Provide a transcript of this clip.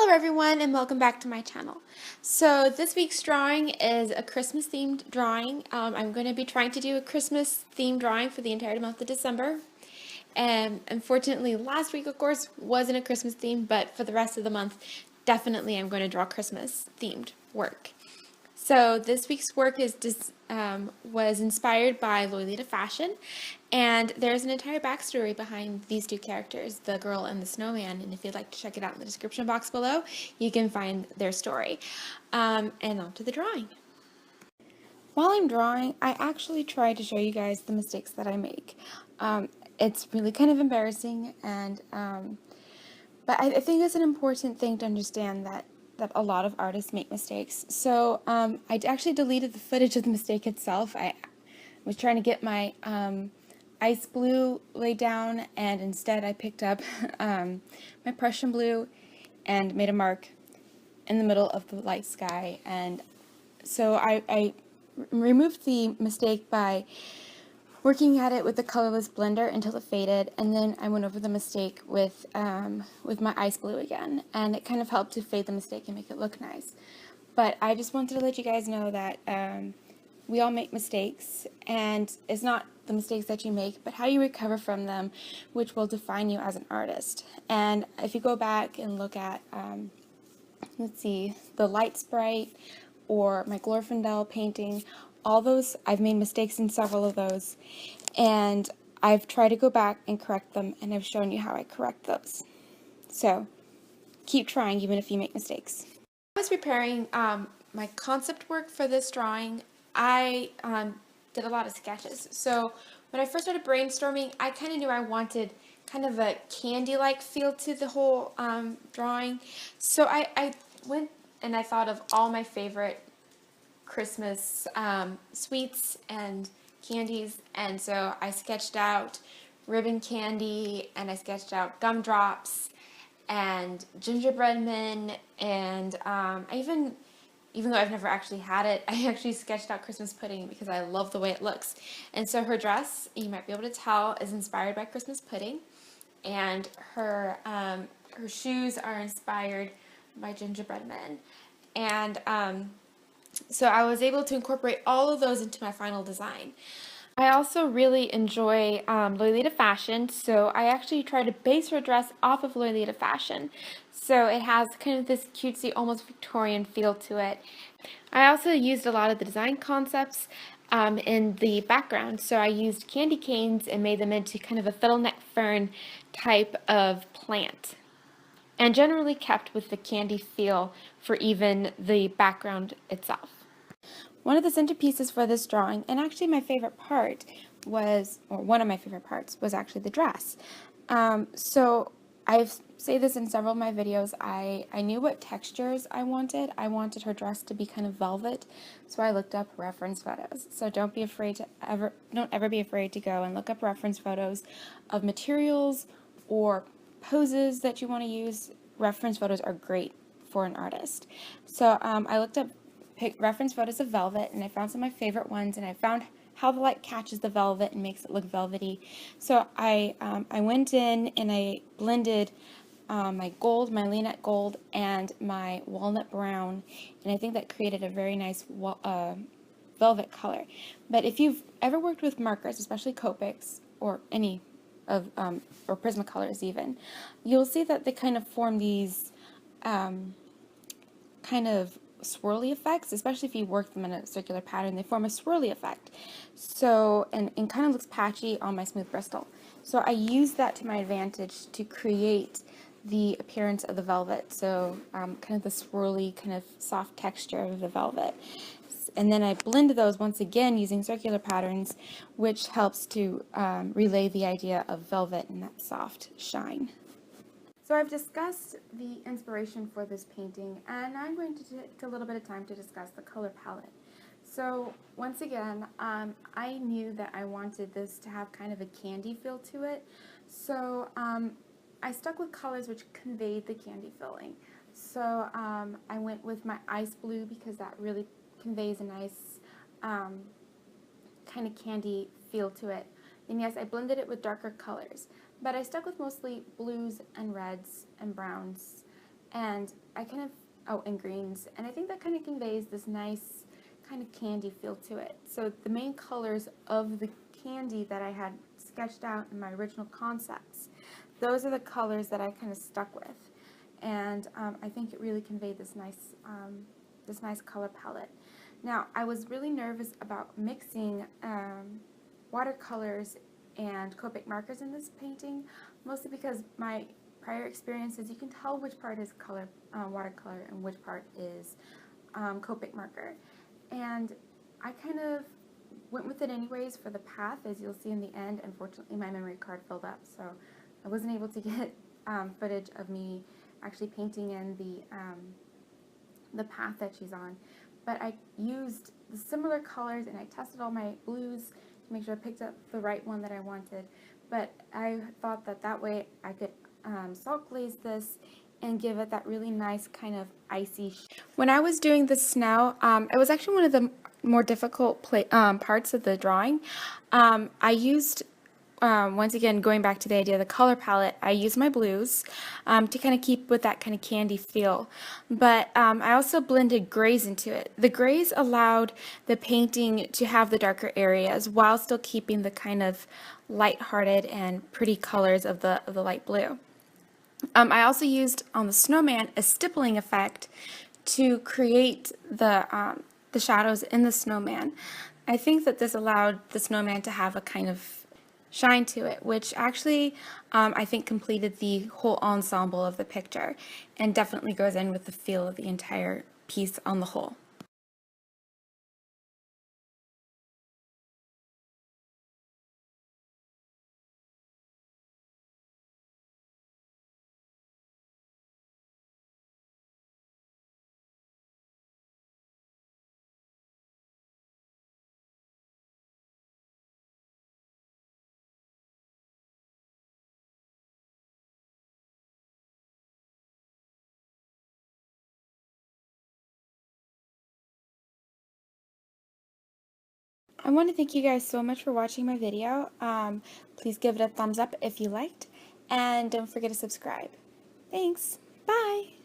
Hello everyone and welcome back to my channel. So this week's drawing is a Christmas themed drawing. I'm going to be trying to do a Christmas themed drawing for the entire month of December. And unfortunately last week of course wasn't a Christmas theme, but for the rest of the month definitely I'm going to draw Christmas themed work. So this week's work was inspired by Lolita fashion, and there's an entire backstory behind these two characters, the girl and the snowman, and if you'd like to check it out in the description box below, you can find their story. And on to the drawing. While I'm drawing, I actually try to show you guys the mistakes that I make. It's really kind of embarrassing, and but I think it's an important thing to understand that a lot of artists make mistakes. So I actually deleted the footage of the mistake itself. I was trying to get my ice blue laid down, and instead I picked up my Prussian blue and made a mark in the middle of the light sky. And so I removed the mistake by working at it with the colorless blender until it faded, and then I went over the mistake with my ice blue again, and it kind of helped to fade the mistake and make it look nice. But I just wanted to let you guys know that we all make mistakes, and it's not the mistakes that you make, but how you recover from them, which will define you as an artist. And if you go back and look at, let's see, the light sprite or my Glorfindel painting, all those, I've made mistakes in several of those, and I've tried to go back and correct them, and I've shown you how I correct those. So keep trying even if you make mistakes. I was preparing my concept work for this drawing. I did a lot of sketches. So when I first started brainstorming, I kind of knew I wanted kind of a candy-like feel to the whole drawing. So I went and I thought of all my favorite Christmas sweets and candies, and so I sketched out ribbon candy, and I sketched out gumdrops and gingerbread men, and even though I've never actually had it, I actually sketched out Christmas pudding because I love the way it looks. And so her dress, you might be able to tell, is inspired by Christmas pudding, and her shoes are inspired by gingerbread men, and so I was able to incorporate all of those into my final design. I also really enjoy Lolita fashion, so I actually tried to base her dress off of Lolita fashion. So it has kind of this cutesy, almost Victorian feel to it. I also used a lot of the design concepts in the background. So I used candy canes and made them into kind of a fiddleneck fern type of plant, and generally kept with the candy feel for even the background itself. One of the centerpieces for this drawing, and actually my favorite part was, or one of my favorite parts, was actually the dress. So I say this in several of my videos, I knew what textures I wanted. I wanted her dress to be kind of velvet, so I looked up reference photos. So don't ever be afraid to go and look up reference photos of materials or poses that you want to use. Reference photos are great for an artist. So I looked up reference photos of velvet, and I found some of my favorite ones, and I found how the light catches the velvet and makes it look velvety. So I went in and I blended my gold, my Lingered gold, and my walnut brown, and I think that created a very nice velvet color. But if you've ever worked with markers, especially Copics or any of or Prismacolors even, you'll see that they kind of form these kind of swirly effects, especially if you work them in a circular pattern. They form a swirly effect. So, and kind of looks patchy on my smooth Bristol. So I used that to my advantage to create the appearance of the velvet. So kind of the swirly, kind of soft texture of the velvet. And then I blended those once again using circular patterns, which helps to relay the idea of velvet and that soft shine. So I've discussed the inspiration for this painting, and I'm going to take a little bit of time to discuss the color palette. So once again, I knew that I wanted this to have kind of a candy feel to it, so I stuck with colors which conveyed the candy feeling. So I went with my ice blue because that really conveys a nice kind of candy feel to it. And yes, I blended it with darker colors, but I stuck with mostly blues and reds and browns and I kind of, oh, and greens, and I think that kind of conveys this nice kind of candy feel to it. So the main colors of the candy that I had sketched out in my original concepts, those are the colors that I kind of stuck with, and I think it really conveyed this nice color palette. Now, I was really nervous about mixing watercolors and Copic markers in this painting, mostly because my prior experiences, you can tell which part is watercolor and which part is Copic marker. And I kind of went with it anyways for the path, as you'll see in the end. Unfortunately, my memory card filled up, so I wasn't able to get footage of me actually painting in the path that she's on. But I used the similar colors, and I tested all my blues to make sure I picked up the right one that I wanted. But I thought that way I could salt glaze this and give it that really nice kind of icy. When I was doing the snow, it was actually one of the more difficult parts of the drawing. I used, once again, going back to the idea of the color palette, I used my blues to kind of keep with that kind of candy feel. But I also blended grays into it. The grays allowed the painting to have the darker areas while still keeping the kind of light-hearted and pretty colors of the light blue. I also used on the snowman a stippling effect to create the shadows in the snowman. I think that this allowed the snowman to have a kind of shine to it, which actually I think completed the whole ensemble of the picture and definitely goes in with the feel of the entire piece on the whole. I want to thank you guys so much for watching my video. Please give it a thumbs up if you liked, and don't forget to subscribe. Thanks. Bye.